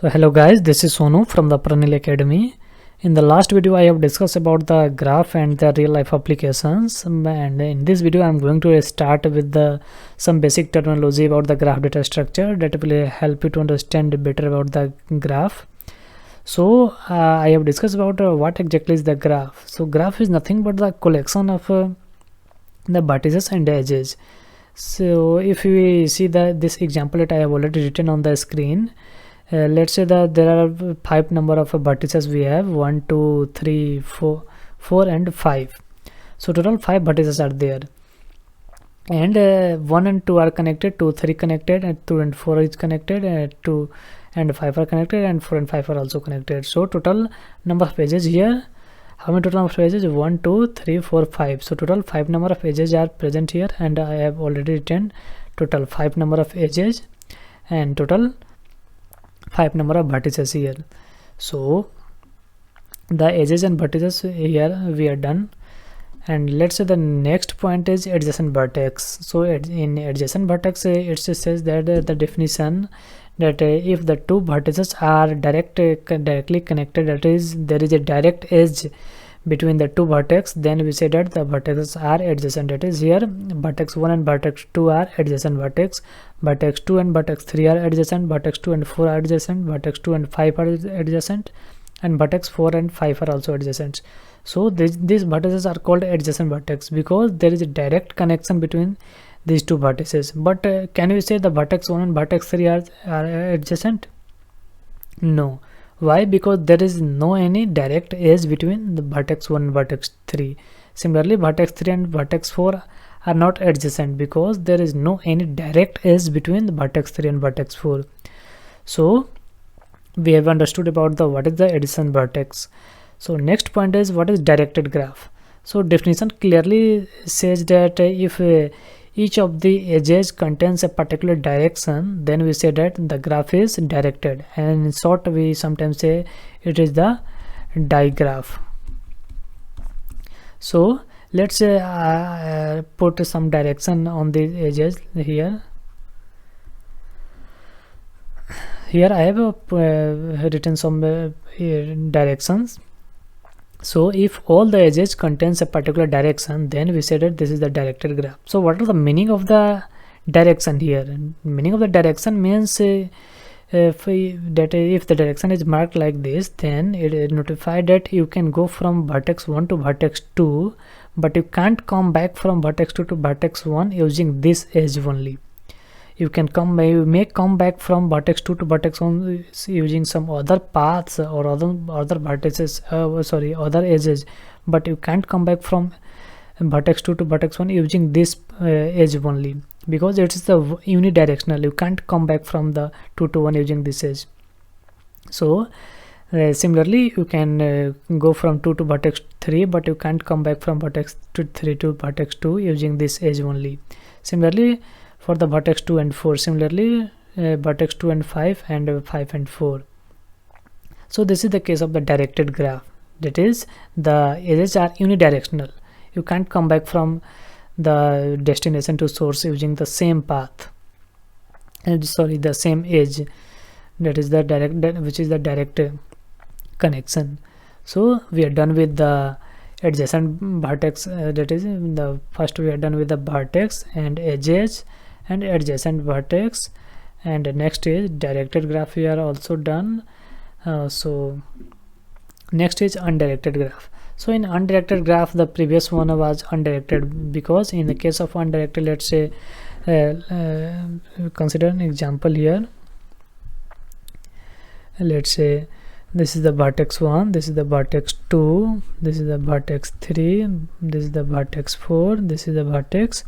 So hello guys, this is Sonu from the Pranil Academy. In the last video I have discussed about the graph and the real life applications, and in this video I am going to start with some basic terminology about the graph data structure that will help you to understand better about the graph. So I have discussed about what exactly is the graph. So graph is nothing but the collection of the vertices and edges. So if we see this example that I have already written on the screen, let's say that there are 5 number of vertices we have 1 2 3 4 4 and 5. So total 5 vertices are there, and 1 and 2 are connected, 2 3 connected, and 2 and 4 is connected, 2 and 5 are connected, and 4 and 5 are also connected. So total number of edges here, how many total number of edges? 1 2 3 4 5. So total 5 number of edges are present here, and I have already written total 5 number of edges and total 5 number of vertices here. So the edges and vertices here we are done, and let's say the next point is adjacent vertex. So in adjacent vertex it says that the definition that if the two vertices are directly connected, that is there is a direct edge between the two vertex, then we say that the vertices are adjacent. That is here vertex 1 and vertex 2 are adjacent vertex, vertex 2 and vertex 3 are adjacent, vertex 2 and 4 are adjacent, vertex 2 and 5 are adjacent, and vertex 4 and 5 are also adjacent. So these vertices are called adjacent vertex because there is a direct connection between these two vertices. But can we say the vertex 1 and vertex 3 are adjacent? No. Why? Because there is no any direct edge between the vertex 1 and vertex 3. Similarly, vertex 3 and vertex 4 are not adjacent because there is no any direct edge between the vertex 3 and vertex 4. So we have understood about the what is the adjacent vertex. So next point is what is directed graph. So definition clearly says that if each of the edges contains a particular direction, then we say that the graph is directed, and in short we sometimes say it is the digraph. So let's say put some direction on the edges here. Here I have written some directions. So if all the edges contains a particular direction, then we say that this is the directed graph. So what is the meaning of the direction here? Meaning of the direction means if the direction is marked like this, then it notifies that you can go from vertex 1 to vertex 2, but you can't come back from vertex 2 to vertex 1 using this edge only. You may come back from vertex 2 to vertex 1 using some other paths or other vertices, other edges, but you can't come back from vertex 2 to vertex 1 using this edge only, because it is the unidirectional. You can't come back from the 2 to 1 using this edge. So similarly you can go from 2 to vertex 3, but you can't come back from vertex 3 to vertex 2 using this edge only. Similarly for the vertex 2 and 4, similarly vertex 2 and 5 and 5 and 4. So this is the case of the directed graph, that is the edges are unidirectional. You can't come back from the destination to source using the same path, the same edge, that is the which is the direct connection. So we are done with the adjacent vertex, that is the first we are done with the vertex and edges and adjacent vertex, and next is directed graph we are also done. So next is undirected graph. So in undirected graph, the previous one was undirected because in the case of undirected, let's say consider an example here. Let's say this is the vertex 1, this is the vertex 2, this is the vertex 3, this is the vertex 4, this is the vertex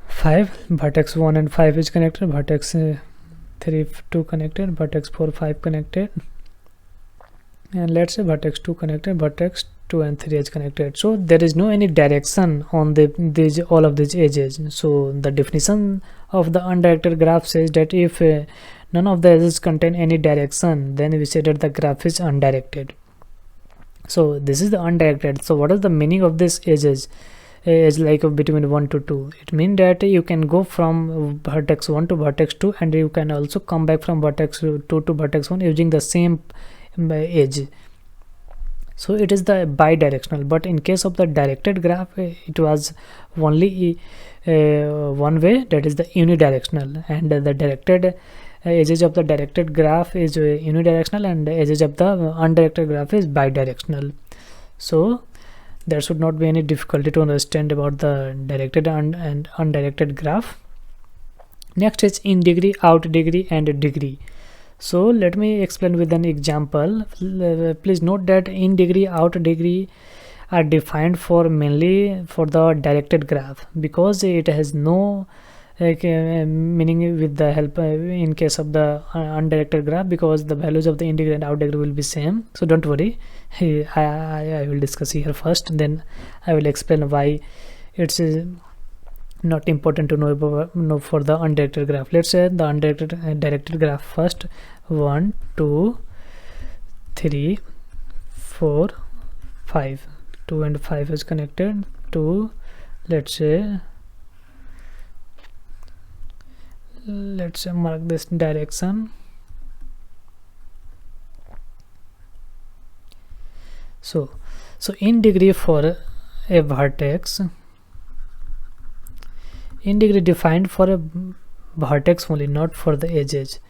5. Vertex 1 and 5 is connected, vertex 3 2 connected, vertex 4 5 connected, and let's say vertex 2 connected, vertex 2 and 3 is connected. So there is no any direction on all of these edges. So the definition of the undirected graph says that if none of the edges contain any direction, then we say that the graph is undirected. So this is the undirected. So what is the meaning of these edges? is like between 1 to 2. It means that you can go from vertex 1 to vertex 2, and you can also come back from vertex 2 to vertex 1 using the same edge. So it is the bidirectional. But in case of the directed graph, it was only one way, that is the unidirectional, and the directed edges of the directed graph is unidirectional, and the edges of the undirected graph is bidirectional. So there should not be any difficulty to understand about the directed and undirected graph. Next is in degree, out degree, and degree. So let me explain with an example. Please note that in degree, out degree are defined for mainly for the directed graph, because it has no meaning with the help in case of the undirected graph, because the values of the in degree and out degree will be same. So don't worry, I will discuss here first, then I will explain why it's not important to know for the undirected graph. Let's say the undirected directed graph first. 1 2 3 4 5. 2 and 5 is connected to, let's say mark this direction. So in degree for a vertex, in degree defined for a vertex only, not for the edges.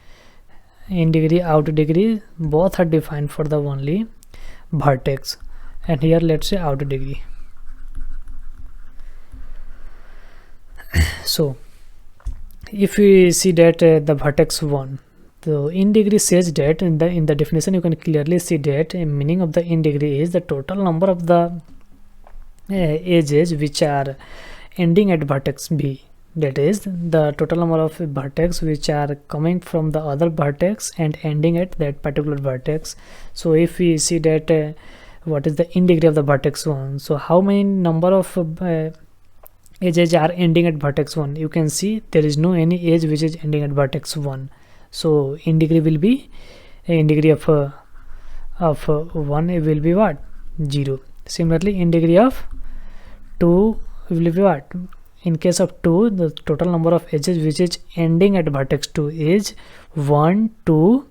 In degree, out degree, both are defined for the only vertex, and here let's say out degree. So if we see that the vertex 1, so in degree says that in the definition you can clearly see that meaning of the in degree is the total number of the edges which are ending at vertex B, that is the total number of vertex which are coming from the other vertex and ending at that particular vertex. So if we see that what is the in degree of the vertex 1, so how many number of edges are ending at vertex 1, you can see there is no any edge which is ending at vertex 1. So in degree will be in degree of 1 it will be what, 0. Similarly in degree of 2 will be what, in case of 2 the total number of edges which is ending at vertex 2 is 1 2,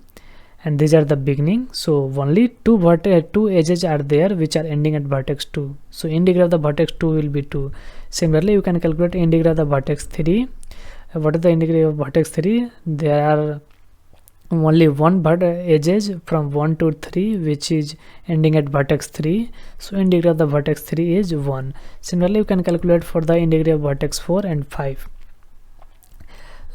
and these are the beginning. So only two edges are there which are ending at vertex 2. So in degree of the vertex 2 will be 2. Similarly you can calculate in degree of the vertex 3. What is the in degree of vertex 3? There are only one edges from 1 to 3 which is ending at vertex 3. So in degree of the vertex 3 is 1. Similarly you can calculate for the in degree of vertex 4 and 5.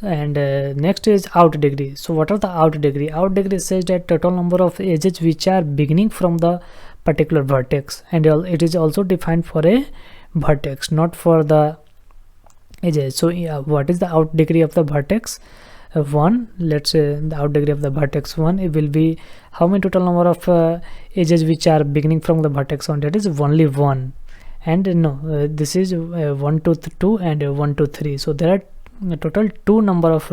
And next is out degree. So what are the out degree? Out degree says that total number of edges which are beginning from the particular vertex, and it is also defined for a vertex, not for the edges. So what is the out degree of the vertex 1? Let's say the out degree of the vertex 1, it will be how many total number of edges which are beginning from the vertex 1, that is only 1. And no, this is 1 to 2 and 1 to 3. So there are total 2 number of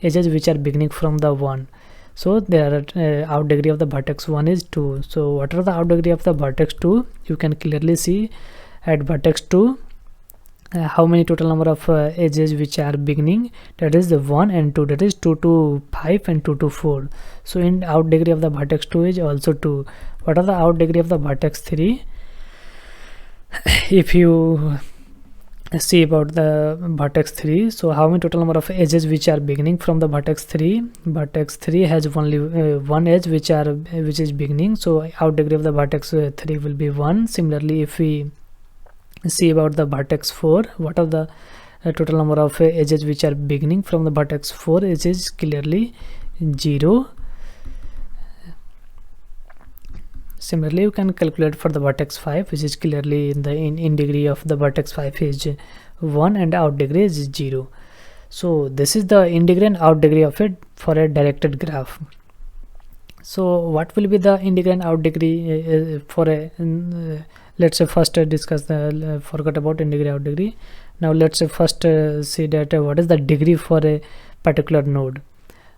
edges which are beginning from the 1. So there are out degree of the vertex 1 is 2. So what are the out degree of the vertex 2? You can clearly see at vertex 2 how many total number of edges which are beginning, that is the 1 and 2, that is 2 to 5 and 2 to 4. So in out degree of the vertex 2 is also 2. What are the out degree of the vertex 3? If you see about the vertex 3, so how many total number of edges which are beginning from the vertex 3? Vertex 3 has only one edge which is beginning, so out degree of the vertex 3 will be 1. Similarly if we see about the vertex 4, what are the total number of edges which are beginning from the vertex 4? It is clearly 0. Similarly you can calculate for the vertex 5, which is clearly in the in degree of the vertex 5 is 1 and out degree is 0. So this is the in degree and out degree of it for a directed graph. So what will be the in degree and out degree for a let's say first discuss the forgot about in degree out degree. Now let's say first see that what is the degree for a particular node.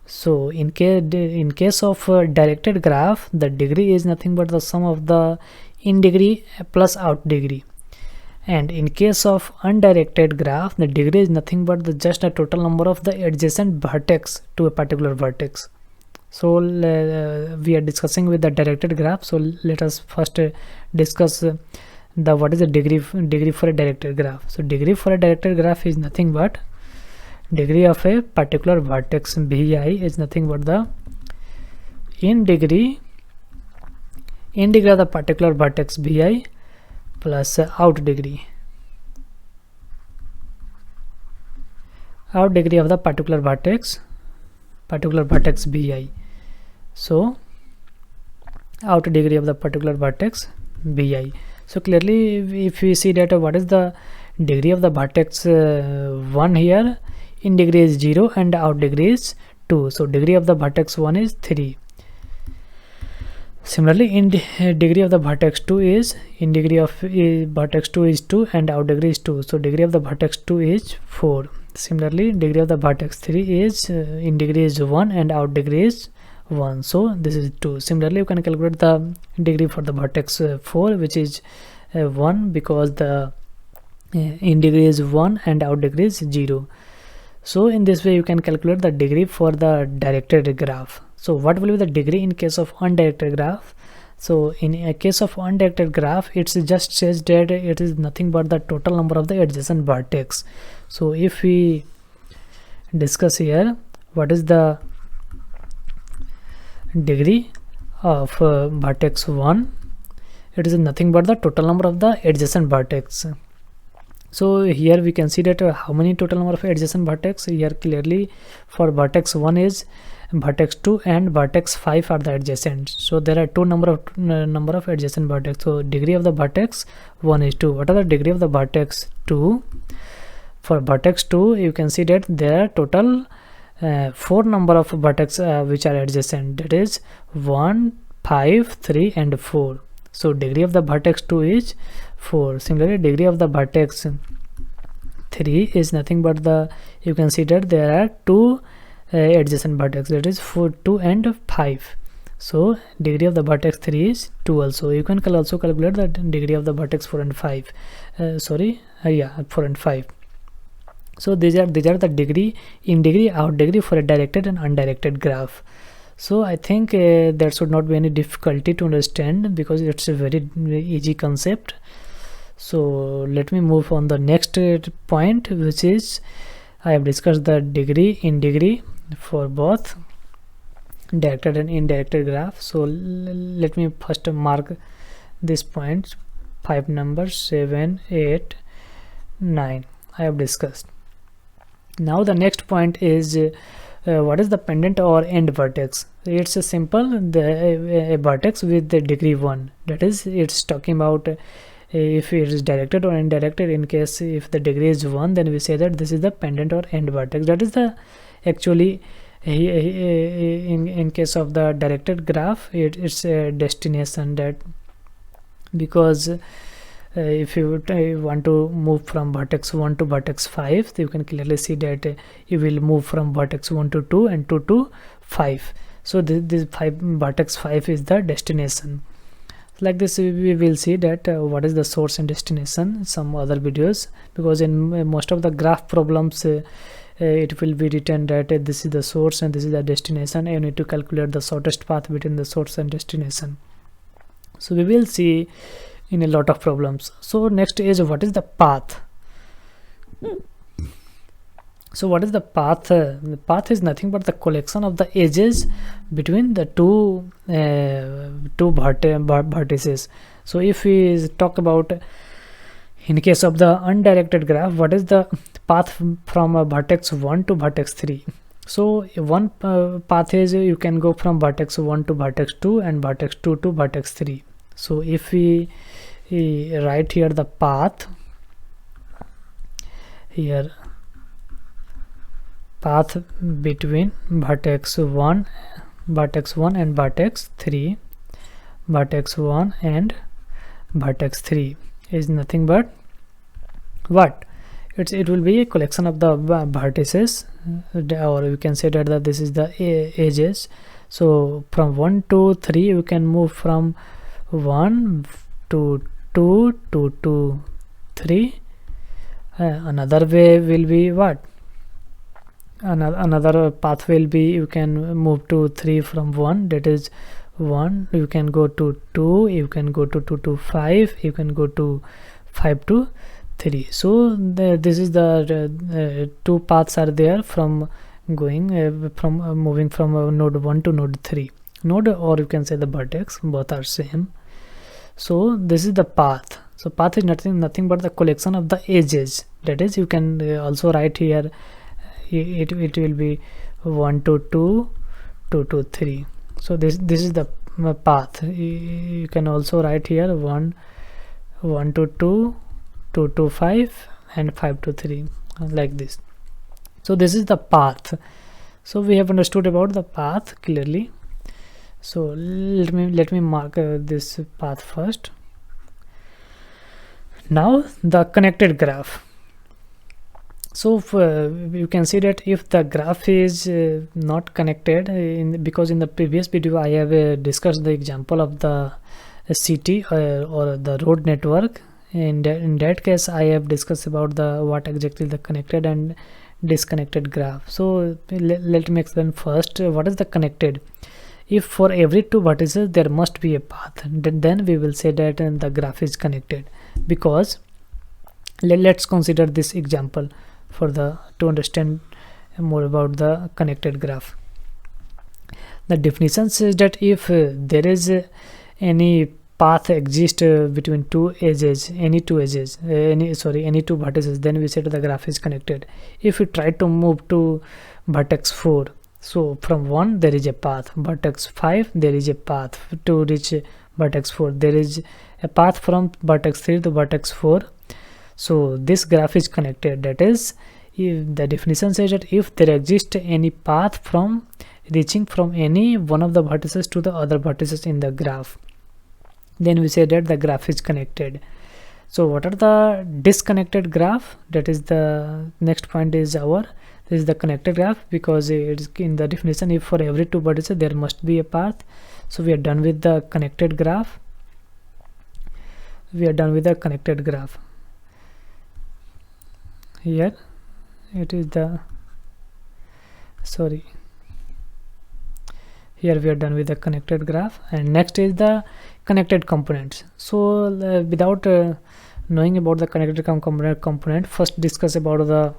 So in case of directed graph, the degree is nothing but the sum of the in degree plus out degree, And in case of undirected graph, the degree is nothing but just a total number of the adjacent vertex to a particular vertex. So we are discussing with the directed graph, so let us first discuss the what is the degree for a directed graph. So degree for a directed graph is nothing but degree of a particular vertex vi is nothing but the in degree of the particular vertex vi plus out degree of the particular vertex bi. So out degree of the particular vertex bi. So clearly if we see that what is the degree of the vertex 1 here, in degree is 0 and out degree is 2, so degree of the vertex 1 is 3. Similarly, in degree of the vertex 2 is, in degree of vertex 2 is 2 and out degree is 2, so degree of the vertex 2 is 4. Similarly, degree of the vertex 3 is in degree is 1 and out degree is 1, so this is 2. Similarly, you can calculate the degree for the vertex 4, which is 1, because the in degree is 1 and out degree is 0. So in this way you can calculate the degree for the directed graph. So what will be the degree in case of undirected graph? So in a case of undirected graph, it just says that it is nothing but the total number of the adjacent vertex. So if we discuss here what is the degree of vertex 1, it is nothing but the total number of the adjacent vertex. So here we can see that how many total number of adjacent vertex. Here clearly for vertex 1 is vertex 2 and vertex 5 are the adjacent, so there are two number of adjacent vertex. So degree of the vertex 1 is 2. What are the degree of the vertex 2? For vertex 2 you can see that there are total 4 number of vertex which are adjacent, that is 1, 5, 3 and 4. So degree of the vertex 2 is 4. Similarly, degree of the vertex 3 is nothing but the, you can see that there are 2 adjacent vertex, that is 4, 2 and 5. So degree of the vertex 3 is 2 also. You can also calculate the degree of the vertex 4 and 5. 4 and 5. So these are the degree, in degree, out degree for a directed and undirected graph. So I think there should not be any difficulty to understand, because it's a very easy concept. So let me move on the next point, which is I have discussed the degree, in degree for both directed and indirected graph. So let me first mark this point, 5 numbers, 7, 8, 9 I have discussed. Now the next point is what is the pendant or end vertex? It's a simple a vertex with the degree 1, that is it's talking about if it is directed or indirected. In case if the degree is 1, then we say that this is the pendant or end vertex. That is the actually in case of the directed graph, it's a destination, that because if you want to move from vertex 1 to vertex 5, so you can clearly see that you will move from vertex 1 to 2 and 2 to 5. So this vertex 5 is the destination. Like this we will see that what is the source and destination, some other videos, because in most of the graph problems it will be written that this is the source and this is the destination, and you need to calculate the shortest path between the source and destination. So we will see in a lot of problems. So next is what is the path. So what is the path? The path is nothing but the collection of the edges between the two vertices. So if we talk about in case of the undirected graph, what is the path from vertex 1 to vertex 3? So one path is you can go from vertex 1 to vertex 2 and vertex 2 to vertex 3. So if we write here the path, here path between vertex 1 and vertex 3, vertex 1 and vertex 3 is nothing but what? It will be a collection of the vertices, or you can say that this is the edges. So from 1 to 3 you can move from 1 to 2 to 2, 3. Another way will be what? Another path will be you can move to 3 from 1, that is 1. You can go to 2, you can go to 2 to 5, you can go to 5 to 3. So this is the two paths are there from going from moving from node 1 to node 3 node, or you can say the vertex, both are same. So this is the path. So path is nothing but the collection of the edges, that is you can also write here it will be 1 to 2, 2 to 3. So this is the path. You can also write here 1 to 2, 2 to 5, and 5 to 3, like this. So this is the path. So we have understood about the path clearly. So let me mark this path first. Now the connected graph. So you can see that if the graph is not connected, because in the previous video I have discussed the example of the city or the road network. In that case I have discussed about the what exactly the connected and disconnected graph. So let me explain first what is the connected. If for every two vertices there must be a path, then we will say that the graph is connected. Because let's consider this example to understand more about the connected graph. The definition says that if there is any path exists between two edges, any two vertices, then we say that the graph is connected. If we try to move to vertex 4, so from 1 there is a path, vertex 5 there is a path to reach vertex 4, there is a path from vertex 3 to vertex 4. So this graph is connected. That is, if the definition says that if there exists any path from reaching from any one of the vertices to the other vertices in the graph, then we say that the graph is connected. So what are the disconnected graph? That is the next point is this is the connected graph, because it is in the definition if for every two vertices there must be a path. So we are done with the connected graph. Here it is the here we are done with the connected graph, and next is the connected components. So without knowing about the connected component, first discuss about the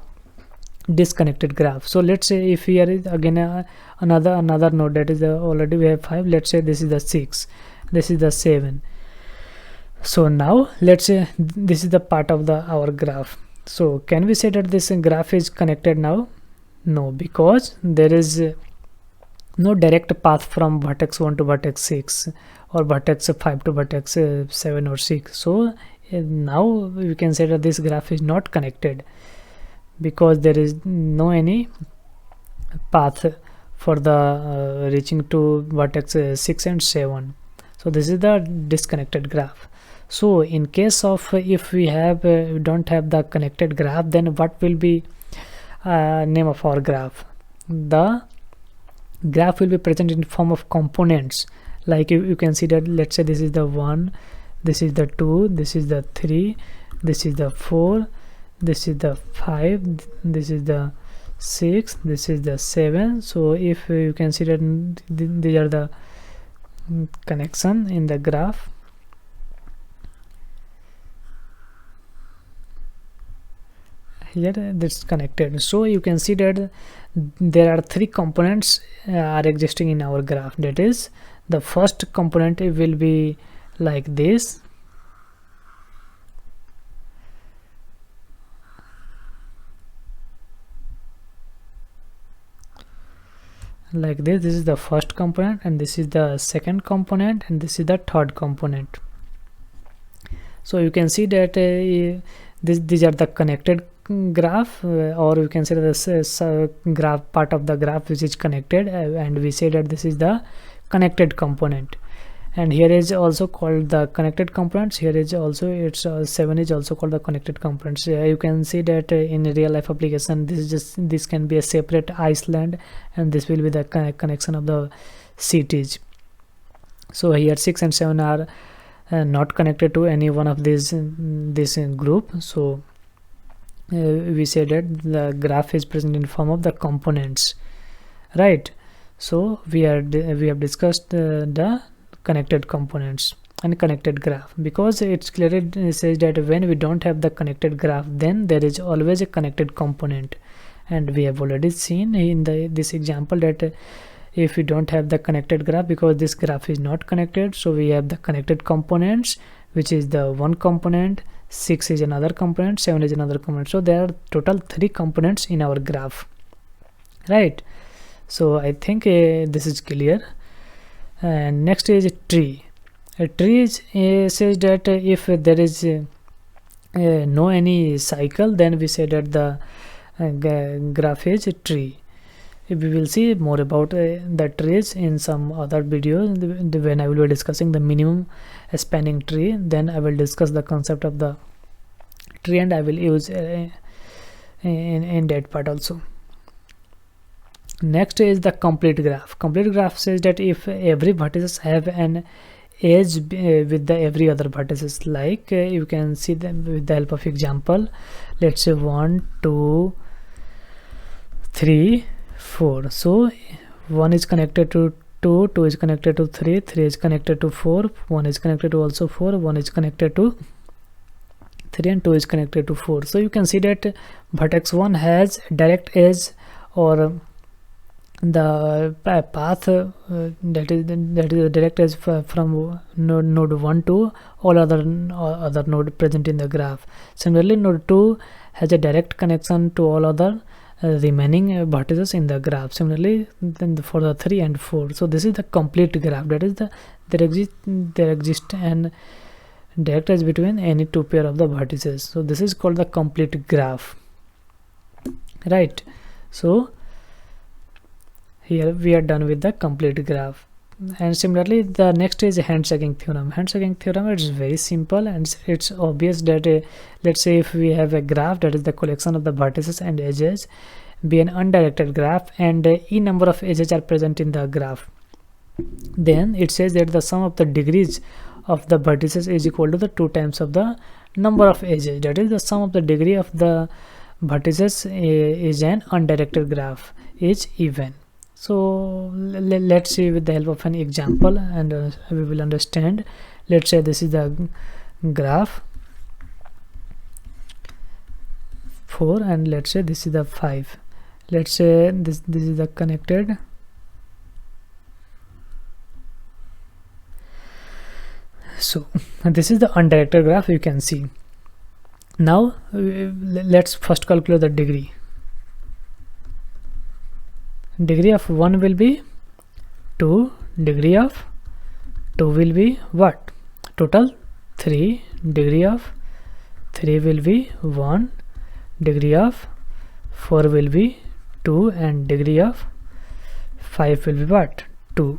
disconnected graph. So let's say if here is again another node, that is already we have 5. Let's say this is the 6, this is the 7. So now let's say this is the part of our graph. So can we say that this graph is connected now? No, because there is no direct path from vertex 1 to vertex 6 or vertex 5 to vertex 7 or 6. So now we can say that this graph is not connected, because there is no any path for the reaching to vertex 6 and 7. So this is the disconnected graph. So in case of if we don't have the connected graph, then what will be name of our graph? The graph will be present in form of components. Like you can see that, let's say this is the 1, this is the 2, this is the 3, this is the 4, this is the 5, this is the 6, this is the 7. So if you can see that these are the connection in the graph. Here that's connected. So you can see that there are 3 components are existing in our graph. That is, the first component will be like this, this is the first component, and this is the second component, and this is the third component. So you can see that these are the connected graph, or you can say the graph part of the graph which is connected, and we say that this is the connected component. And here is also called the connected components. Here is also it's 7 is also called the connected components. You can see that in real life application, this can be a separate island, and this will be the connection of the cities. So here 6 and 7 are not connected to any one of these this group. So we say that the graph is present in form of the components, right? So we have discussed the connected components and connected graph, because it's clearly says that when we don't have the connected graph, then there is always a connected component. And we have already seen in this example that if we don't have the connected graph, because this graph is not connected, so we have the connected components, which is the one component, 6 is another component, 7 is another component. So there are total 3 components in our graph, right? So I think this is clear. And next is a tree. A tree says that if there is no any cycle, then we say that the graph is a tree. We will see more about the trees in some other videos when I will be discussing the minimum spanning tree. Then I will discuss the concept of the tree, and I will use in that part also. Next is the complete graph. Complete graph says that if every vertices have an edge with the every other vertices, like you can see them with the help of example. Let's say 1 2 3 4. So 1 is connected to 2, 2 is connected to 3, 3 is connected to 4, 1 is connected to also 4, 1 is connected to 3, and 2 is connected to 4. So you can see that vertex 1 has direct edge, or the path that is the direct edge from node 1 to all other node present in the graph. Similarly, node 2 has a direct connection to all other remaining vertices in the graph. Similarly, then for the 3 and 4. So this is the complete graph. That is there exists an direct edge between any 2 pair of the vertices. So this is called the complete graph, right? So here we are done with the complete graph. And similarly, the next is handshaking theorem. Handshaking theorem is very simple, and it's obvious that let's say if we have a graph that is the collection of the vertices and edges, be an undirected graph, and e number of edges are present in the graph, then it says that the sum of the degrees of the vertices is equal to the 2 times of the number of edges. That is, the sum of the degree of the vertices is an undirected graph is even. So let's see with the help of an example, and we will understand. Let's say this is the graph 4, and let's say this is the 5. Let's say this is the connected. So this is the undirected graph, you can see. Now let's first calculate the degree. Degree of 1 will be 2, degree of 2 will be what? Total 3, degree of 3 will be 1, degree of 4 will be 2, and degree of 5 will be what? 2.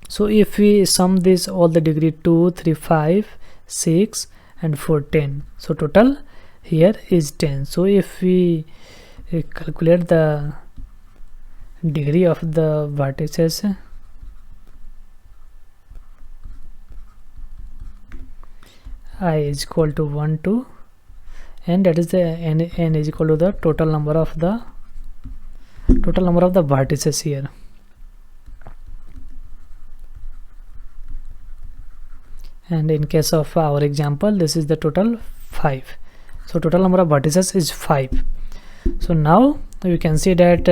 So if we sum this all the degree 2, 3, 5, 6 and 4, 10. So total here is 10. So if we calculate the degree of the vertices, I is equal to 1 2, and that is the n is equal to the total number of the vertices here. And in case of our example, this is the total 5. So total number of vertices is 5. So now you can see that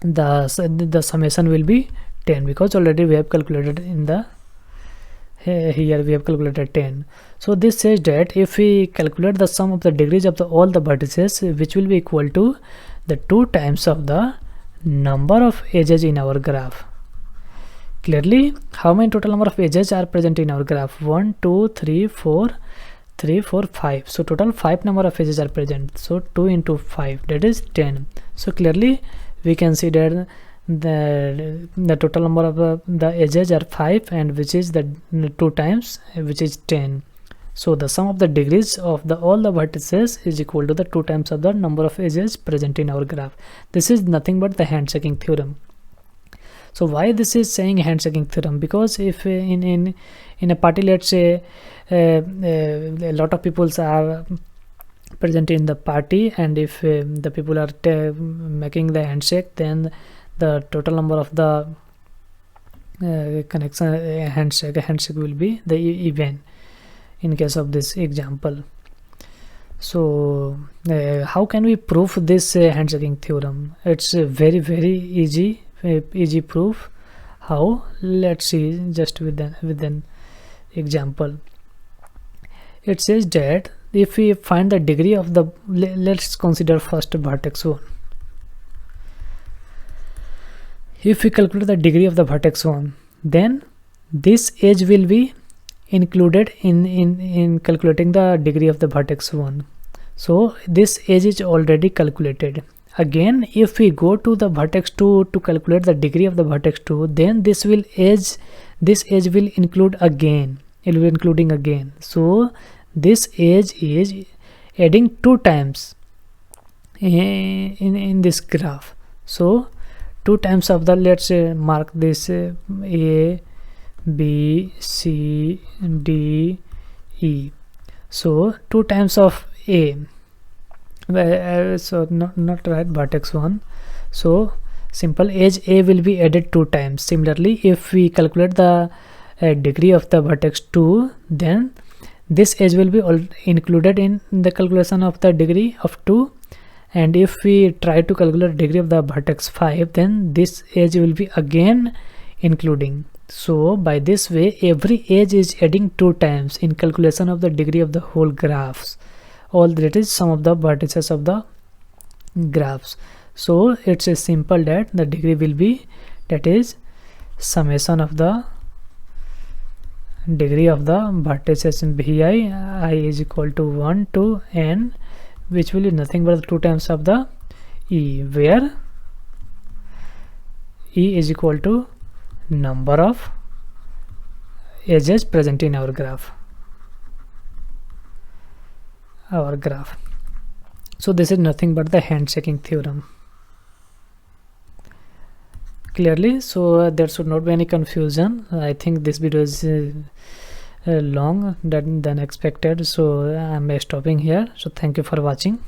the summation will be 10, because already we have calculated in the here we have calculated 10. So this says that if we calculate the sum of the degrees of all the vertices, which will be equal to the 2 times of the number of edges in our graph. Clearly, how many total number of edges are present in our graph? 1 2 3 4 3 4 5. So total 5 number of edges are present. So 2 into 5, that is 10. So clearly we can see that the total number of the edges are 5, and which is the 2 times, which is 10. So the sum of the degrees of all the vertices is equal to the 2 times of the number of edges present in our graph. This is nothing but the handshaking theorem. So why this is saying handshaking theorem? Because if in a party, let's say a lot of people are present in the party, and if the people are making the handshake, then the total number of the connection handshake will be the even in case of this example. So how can we prove this handshaking theorem? It's very easy proof. How? Let's see just with an example. It says that if we find the degree of the, let's consider first vertex 1. If we calculate the degree of the vertex 1, then this edge will be included in calculating the degree of the vertex 1. So this edge is already calculated. Again, if we go to the vertex 2 to calculate the degree of the vertex 2, then this edge will include again. It will be including again. So this edge is adding 2 times in this graph. So 2 times of the, let's mark this A, B, C, D, E. So 2 times of A, so not right, vertex 1. So simple, edge A will be added 2 times. Similarly, if we calculate the degree of the vertex 2, then this edge will be included in the calculation of the degree of 2. And if we try to calculate degree of the vertex 5, then this edge will be again including. So by this way, every edge is adding 2 times in calculation of the degree of the whole graphs. All that is sum of the vertices of the graphs. So it's a simple that the degree will be, that is summation of the degree of the vertices in vi, I is equal to 1 to n, which will be nothing but 2 times of the e, where e is equal to number of edges present in our graph. So this is nothing but the handshaking theorem. Clearly, so there should not be any confusion. I think this video is long than expected, so I'm stopping here. So thank you for watching.